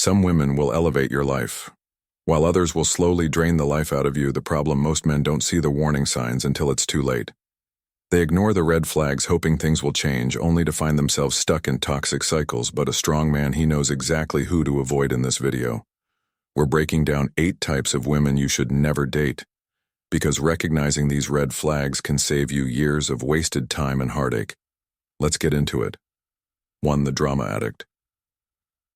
Some women will elevate your life, while others will slowly drain the life out of you. The problem: most men don't see the warning signs until it's too late. They ignore the red flags, hoping things will change, only to find themselves stuck in toxic cycles. But a strong man, he knows exactly who to avoid. In this video, we're breaking down 8 types of women you should never date, because recognizing these red flags can save you years of wasted time and heartache. Let's get into it. 1. The drama addict.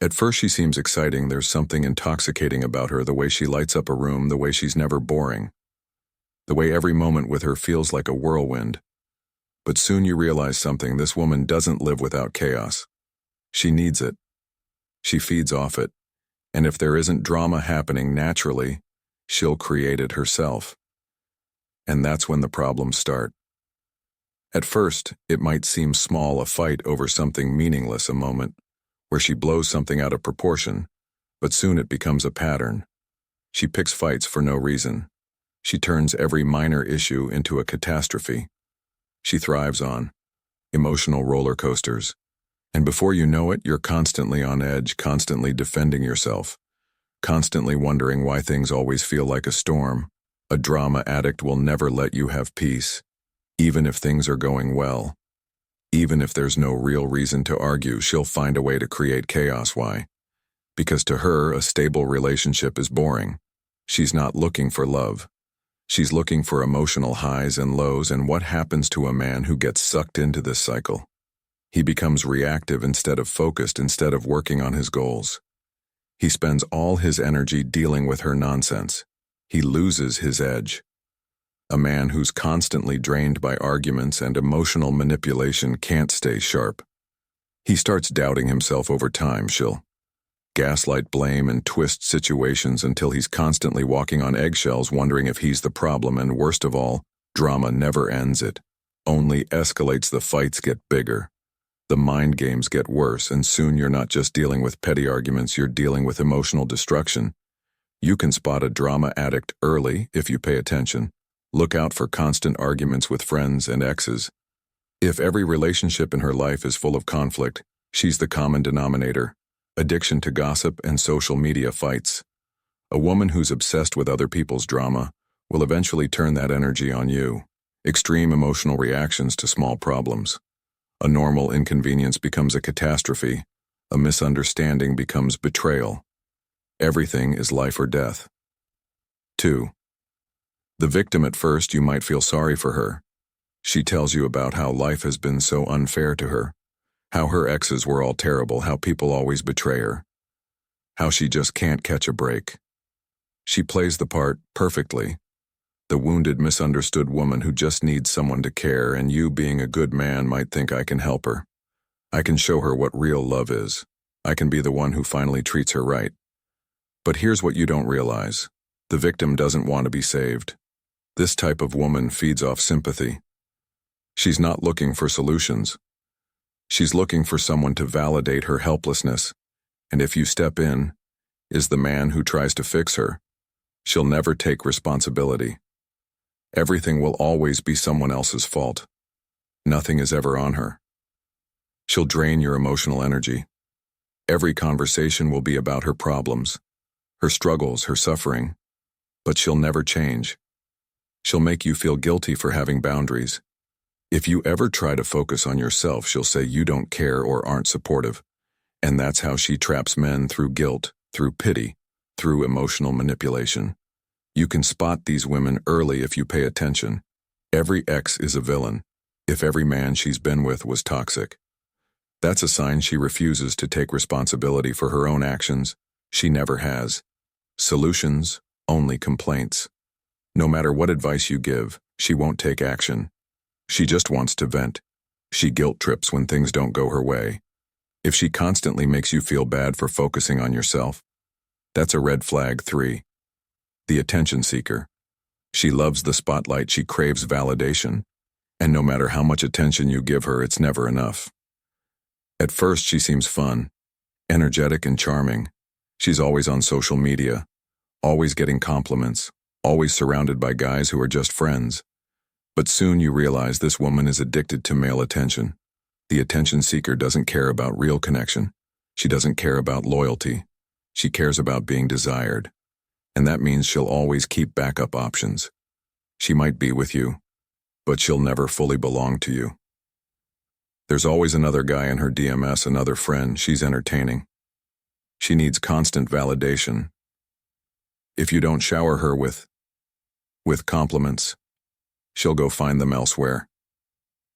At first she seems exciting. There's something intoxicating about her, the way she lights up a room, the way she's never boring, the way every moment with her feels like a whirlwind. But soon you realize something: this woman doesn't live without chaos. She needs it. She feeds off it. And if there isn't drama happening naturally, she'll create it herself. And that's when the problems start. At first, it might seem small, a fight over something meaningless, a moment where she blows something out of proportion, but soon it becomes a pattern. She picks fights for no reason. She turns every minor issue into a catastrophe. She thrives on emotional roller coasters. And before you know it, you're constantly on edge, constantly defending yourself, constantly wondering why things always feel like a storm. A drama addict will never let you have peace, even if things are going well. Even if there's no real reason to argue, she'll find a way to create chaos. Why? Because to her, a stable relationship is boring. She's not looking for love. She's looking for emotional highs and lows. And what happens to a man who gets sucked into this cycle? He becomes reactive instead of focused, instead of working on his goals. He spends all his energy dealing with her nonsense. He loses his edge. A man who's constantly drained by arguments and emotional manipulation can't stay sharp. He starts doubting himself over time. She'll gaslight, blame, and twist situations until he's constantly walking on eggshells, wondering if he's the problem. And worst of all, drama never ends. It only escalates. The fights get bigger. The mind games get worse, and soon you're not just dealing with petty arguments, you're dealing with emotional destruction. You can spot a drama addict early if you pay attention. Look out for constant arguments with friends and exes. If every relationship in her life is full of conflict, she's the common denominator. Addiction to gossip and social media fights. A woman who's obsessed with other people's drama will eventually turn that energy on you. Extreme emotional reactions to small problems. A normal inconvenience becomes a catastrophe. A misunderstanding becomes betrayal. Everything is life or death. 2. The victim. At first, you might feel sorry for her. She tells you about how life has been so unfair to her, how her exes were all terrible, how people always betray her, how she just can't catch a break. She plays the part perfectly. The wounded, misunderstood woman who just needs someone to care, and you, being a good man, might think, I can help her. I can show her what real love is. I can be the one who finally treats her right. But here's what you don't realize. The victim doesn't want to be saved. This type of woman feeds off sympathy. She's not looking for solutions. She's looking for someone to validate her helplessness. And if you step in, is the man who tries to fix her, she'll never take responsibility. Everything will always be someone else's fault. Nothing is ever on her. She'll drain your emotional energy. Every conversation will be about her problems, her struggles, her suffering. But she'll never change. She'll make you feel guilty for having boundaries. If you ever try to focus on yourself, she'll say you don't care or aren't supportive. And that's how she traps men: through guilt, through pity, through emotional manipulation. You can spot these women early if you pay attention. Every ex is a villain. If every man she's been with was toxic, that's a sign she refuses to take responsibility for her own actions. She never has solutions, only complaints. No matter what advice you give, she won't take action. She just wants to vent. She guilt trips when things don't go her way. If she constantly makes you feel bad for focusing on yourself, that's a red flag. 3. The attention seeker. She loves the spotlight. She craves validation. And no matter how much attention you give her, it's never enough. At first, she seems fun, energetic, and charming. She's always on social media, always getting compliments, always surrounded by guys who are just friends. But soon you realize this woman is addicted to male attention. The attention seeker doesn't care about real connection. She doesn't care about loyalty. She cares about being desired, and that means she'll always keep backup options. She might be with you, but she'll never fully belong to you. There's always another guy in her DMS, another friend she's entertaining. She needs constant validation. If you don't shower her with compliments, she'll go find them elsewhere.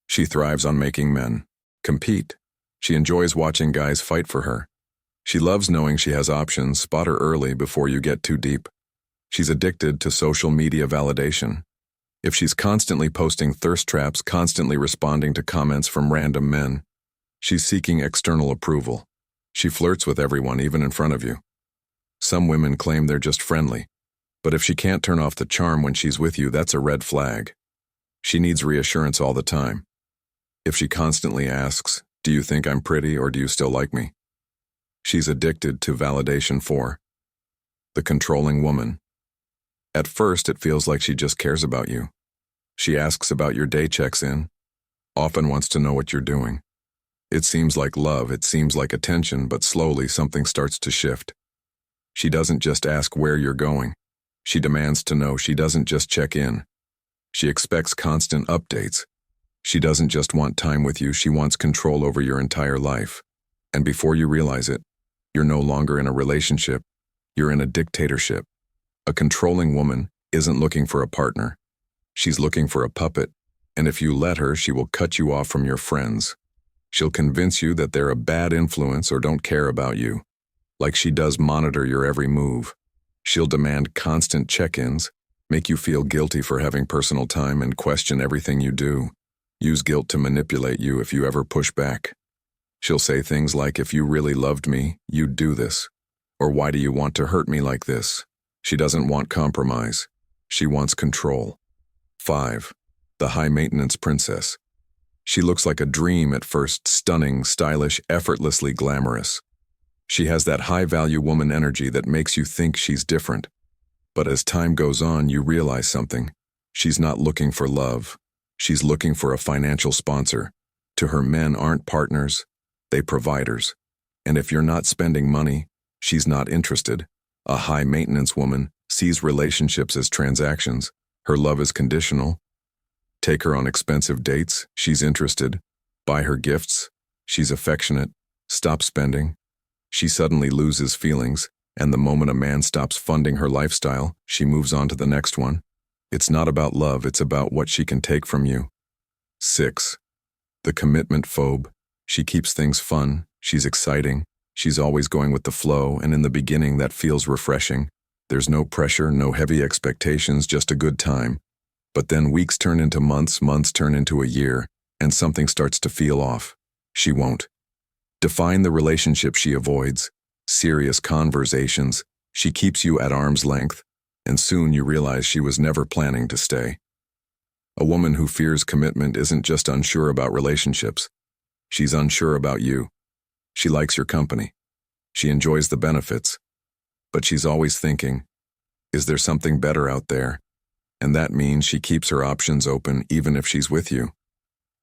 She thrives on making men compete. She enjoys watching guys fight for her. She loves knowing she has options. Spot her early before you get too deep. She's addicted to social media validation. If she's constantly posting thirst traps, constantly responding to comments from random men, she's seeking external approval. She flirts with everyone, even in front of you. Some women claim they're just friendly, but if she can't turn off the charm when she's with you, that's a red flag. She needs reassurance all the time. If she constantly asks, "Do you think I'm pretty or do you still like me?" She's addicted to validation. 4. The controlling woman. At first, it feels like she just cares about you. She asks about your day, checks in, often wants to know what you're doing. It seems like love, it seems like attention, but slowly something starts to shift. She doesn't just ask where you're going. She demands to know. She doesn't just check in. She expects constant updates. She doesn't just want time with you, she wants control over your entire life. And before you realize it, you're no longer in a relationship, you're in a dictatorship. A controlling woman isn't looking for a partner. She's looking for a puppet, and if you let her, she will cut you off from your friends. She'll convince you that they're a bad influence or don't care about you. Like she does, monitor your every move. She'll demand constant check-ins, make you feel guilty for having personal time, and question everything you do. Use guilt to manipulate you if you ever push back. She'll say things like, "If you really loved me, you'd do this." Or, "Why do you want to hurt me like this?" She doesn't want compromise. She wants control. 5. The high-maintenance princess. She looks like a dream at first, stunning, stylish, effortlessly glamorous. She has that high-value woman energy that makes you think she's different. But as time goes on, you realize something. She's not looking for love. She's looking for a financial sponsor. To her, men aren't partners, they're providers. And if you're not spending money, she's not interested. A high-maintenance woman sees relationships as transactions. Her love is conditional. Take her on expensive dates, she's interested. Buy her gifts, she's affectionate. Stop spending, she suddenly loses feelings. And the moment a man stops funding her lifestyle, she moves on to the next one. It's not about love, it's about what she can take from you. 6. The commitment phobe. She keeps things fun, she's exciting, she's always going with the flow, and in the beginning that feels refreshing. There's no pressure, no heavy expectations, just a good time. But then weeks turn into months, months turn into a year, and something starts to feel off. She won't. Define the relationship she avoids. Serious conversations. She keeps you at arm's length, and soon you realize she was never planning to stay. A woman who fears commitment isn't just unsure about relationships. She's unsure about you. She likes your company. She enjoys the benefits. But she's always thinking, is there something better out there? And that means she keeps her options open even if she's with you.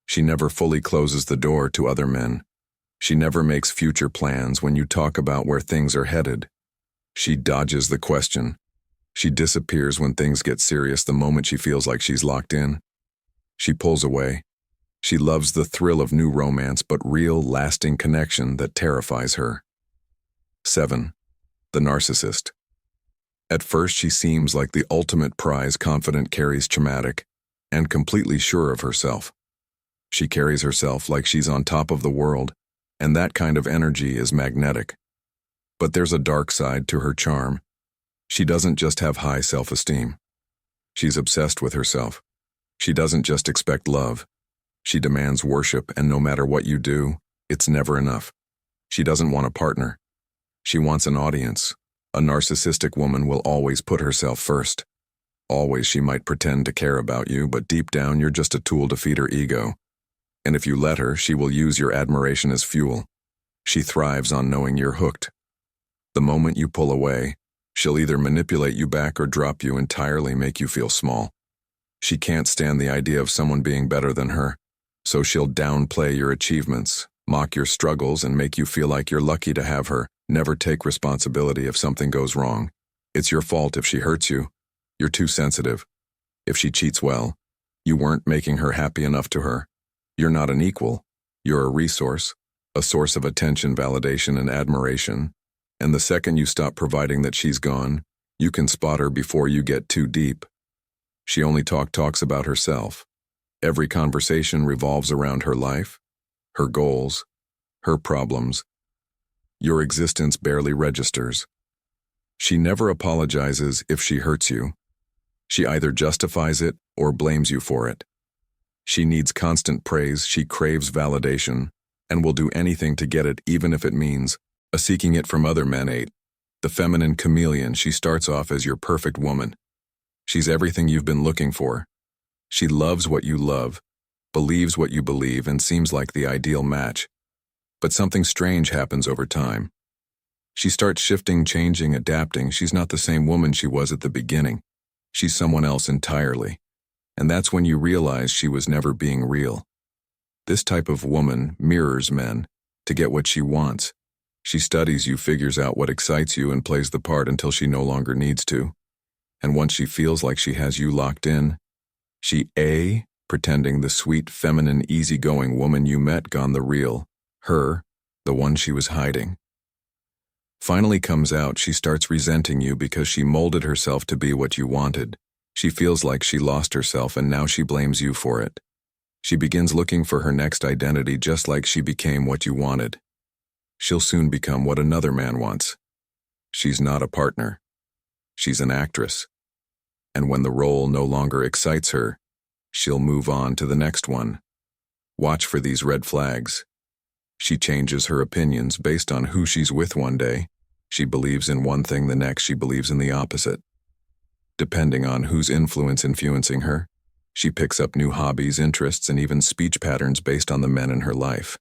She never fully closes the door to other men. She never makes future plans when you talk about where things are headed. She dodges the question. She disappears when things get serious the moment she feels like she's locked in. She pulls away. She loves the thrill of new romance, but real, lasting connection that terrifies her. 7. The narcissist. At first, she seems like the ultimate prize, confident, charismatic, and completely sure of herself. She carries herself like she's on top of the world, and that kind of energy is magnetic. But there's a dark side to her charm. She doesn't just have high self-esteem. She's obsessed with herself. She doesn't just expect love. She demands worship, and no matter what you do, it's never enough. She doesn't want a partner. She wants an audience. A narcissistic woman will always put herself first. Always she might pretend to care about you, but deep down you're just a tool to feed her ego. And if you let her, she will use your admiration as fuel. She thrives on knowing you're hooked. The moment you pull away, she'll either manipulate you back or drop you entirely, make you feel small. She can't stand the idea of someone being better than her, so she'll downplay your achievements, mock your struggles, and make you feel like you're lucky to have her, Never take responsibility if something goes wrong. It's your fault if she hurts you. You're too sensitive. If she cheats well, you weren't making her happy enough to her. You're not an equal. You're a resource, a source of attention, validation, and admiration. And the second you stop providing that, she's gone. You can spot her before you get too deep. She only talks about herself. Every conversation revolves around her life, her goals, her problems. Your existence barely registers. She never apologizes if she hurts you. She either justifies it or blames you for it. She needs constant praise, she craves validation, and will do anything to get it, even if it means seeking it from other men. 8. The feminine chameleon. She starts off as your perfect woman. She's everything you've been looking for. She loves what you love, believes what you believe, and seems like the ideal match. But something strange happens over time. She starts shifting, changing, adapting. She's not the same woman she was at the beginning. She's someone else entirely. And that's when you realize she was never being real. This type of woman mirrors men to get what she wants. She studies you, figures out what excites you, and plays the part until she no longer needs to. And once she feels like she has you locked in, she pretending the sweet, feminine, easygoing woman you met, gone the real, her, the one she was hiding. Finally comes out. She starts resenting you because she molded herself to be what you wanted. She feels like she lost herself, and now she blames you for it. She begins looking for her next identity, just like she became what you wanted. She'll soon become what another man wants. She's not a partner. She's an actress. And when the role no longer excites her, she'll move on to the next one. Watch for these red flags. She changes her opinions based on who she's with one day. She believes in one thing, the next she believes in the opposite. Depending on whose influencing her, she picks up new hobbies, interests, and even speech patterns based on the men in her life.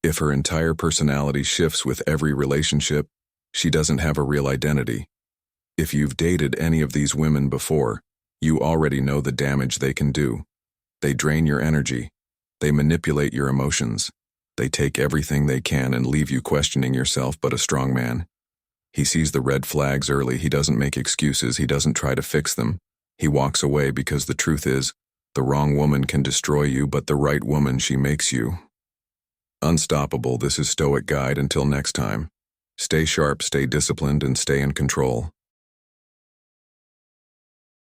If her entire personality shifts with every relationship, she doesn't have a real identity. If you've dated any of these women before, you already know the damage they can do. They drain your energy. They manipulate your emotions. They take everything they can and leave you questioning yourself. But a strong man, he sees the red flags early. He doesn't make excuses. He doesn't try to fix them. He walks away, because the truth is, the wrong woman can destroy you, but the right woman, she makes you unstoppable. This is Stoic Guide. Until next time, stay sharp, stay disciplined, and stay in control.